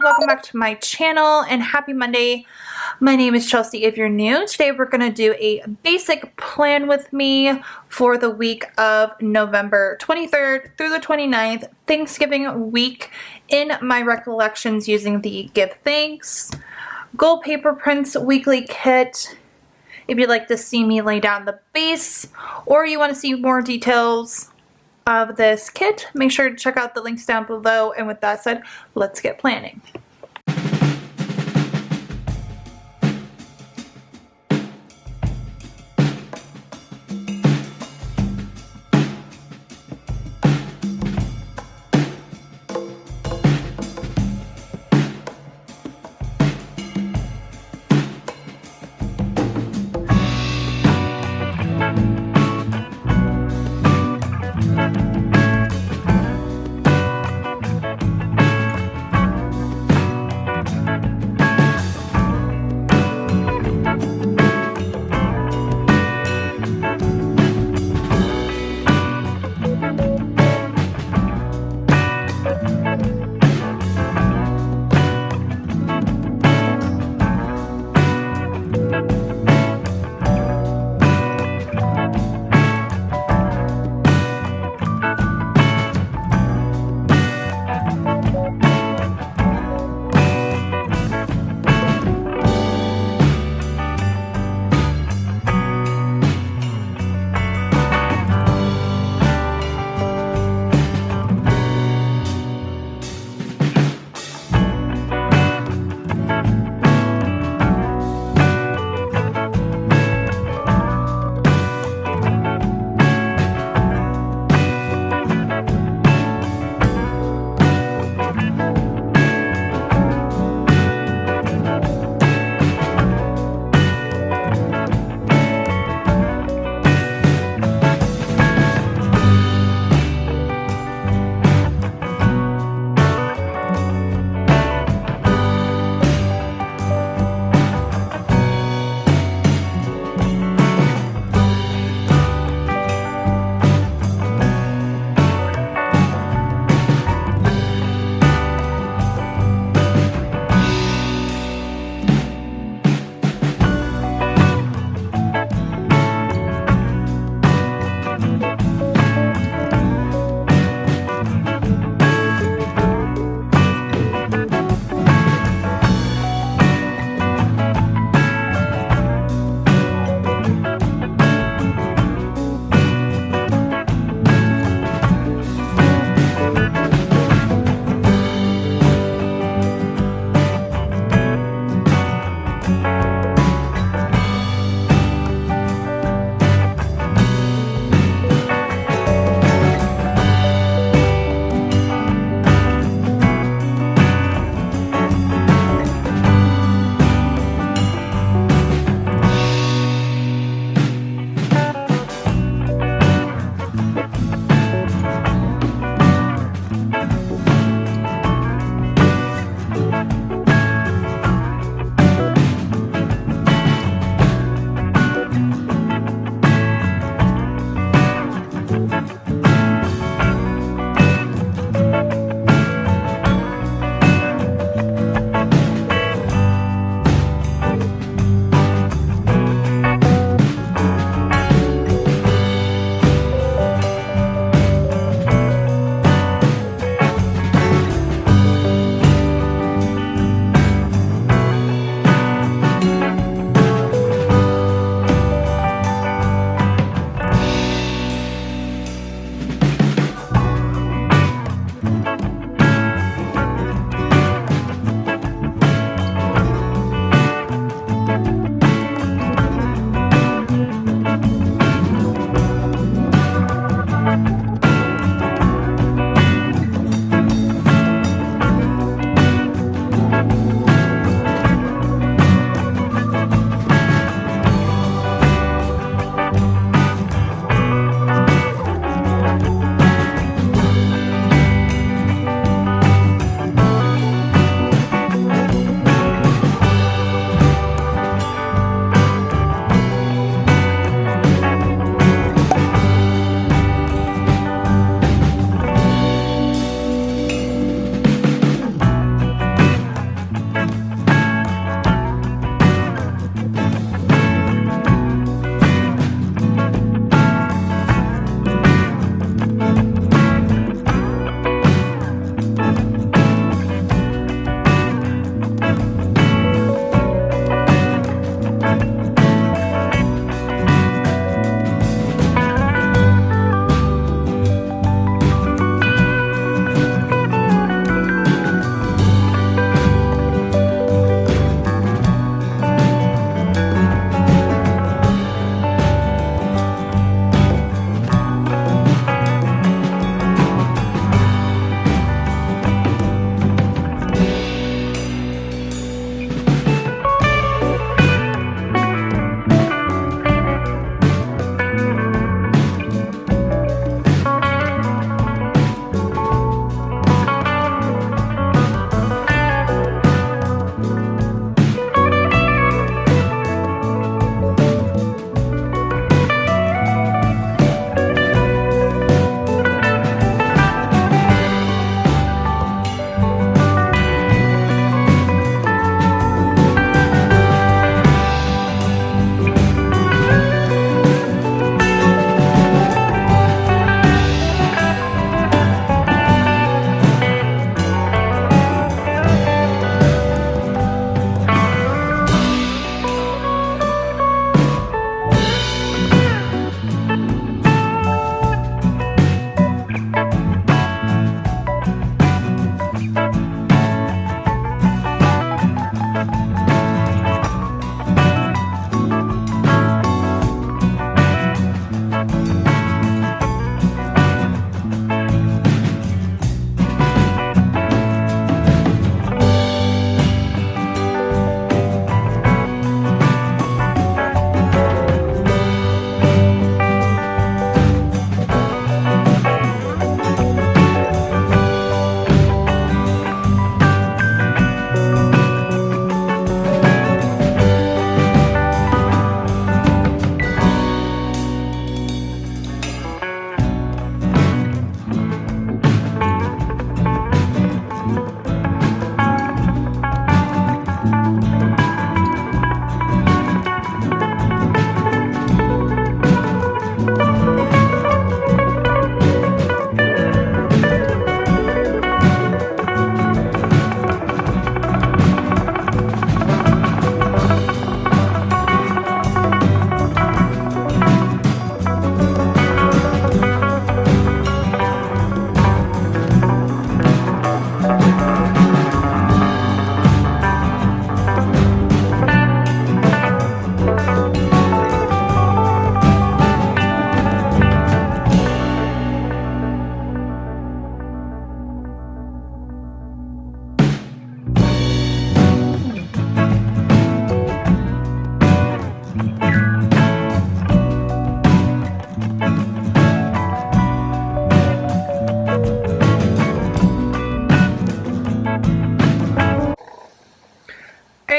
welcome back to my channel and happy Monday. My name is Chelsea if you're new. Today we're going to do a basic plan with me for the week of November 23rd through the 29th, Thanksgiving week, in my recollections using the Give Thanks GoldPaperPrints weekly kit. If you'd like to see me lay down the base or you want to see more details of this kit, make sure to check out the links down below. And with that said, let's get planning.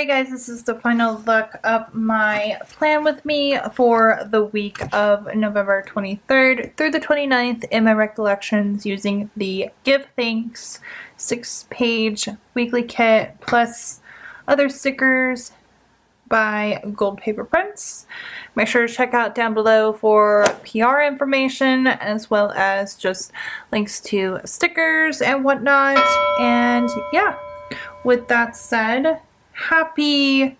Alright guys, this is the final look of my plan with me for the week of November 23rd through the 29th in my recollections using the Give Thanks 6-page weekly kit plus other stickers by GoldPaperPrints. Make sure to check out down below for PR information as well as just links to stickers and whatnot. And yeah, with that said, happy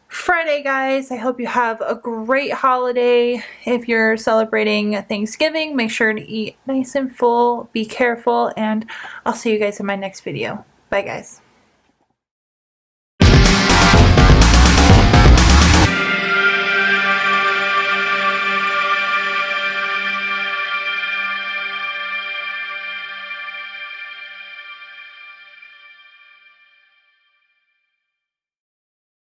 Friday, guys. I hope you have a great holiday. If you're celebrating Thanksgiving, make sure to eat nice and full, be careful, and I'll see you guys in my next video. Bye, guys.